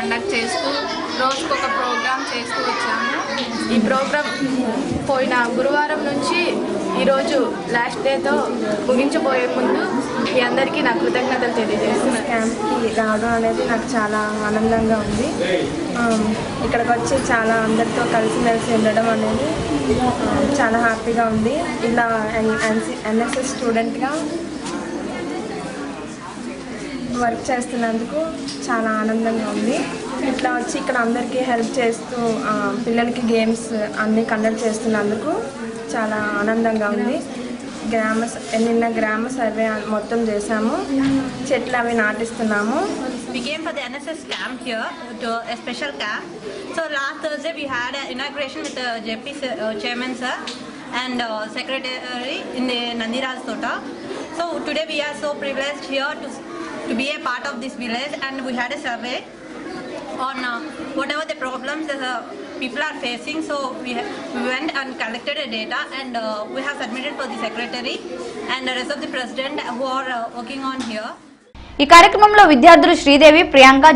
Conduct చేస్తూ రోజుకొక programme చేస్తూ వచ్చాము. ఈ ప్రోగ్రామ్ పోయిన గురువారం నుంచి ఈరోజు లాస్ట్ డేతో ముగించబోయే ముందు మీ అందరికీ నా కృతజ్ఞతలు తెలియజేస్తున్నాను. క్యాంప్కి రావడం అనేది నాకు చాలా ఆనందంగా ఉంది. ఇక్కడికి వచ్చి చాలా అందరితో కలిసిమెలిసి ఉండడం అనేది చాలా హ్యాపీగా ఉంది. ఇలా ఎన్ఎస్ఎస్ స్టూడెంట్గా వర్క్ చేస్తున్నందుకు చాలా ఆనందంగా ఉంది. ఇట్లా వచ్చి ఇక్కడ అందరికీ హెల్ప్ చేస్తూ పిల్లలకి గేమ్స్ అన్నీ కండక్ట్ చేస్తున్నందుకు చాలా ఆనందంగా ఉంది. నిన్న గ్రామ సర్వే మొత్తం చేసాము, చెట్లు అవి నాటిస్తున్నాము. We came for the NSS camp here, to a special camp. So last Thursday we had an inauguration with the JP chairman sir and secretary in the Nandiraj Tota. So today we are so privileged here to be a part of this village, and we had a survey on whatever the problems people are facing. So we went and collected a data, and we have submitted for the secretary and the rest of the president who are working on here. ఈ కార్యక్రమంలో విద్యార్థులు శ్రీదేవి, ప్రియాంక,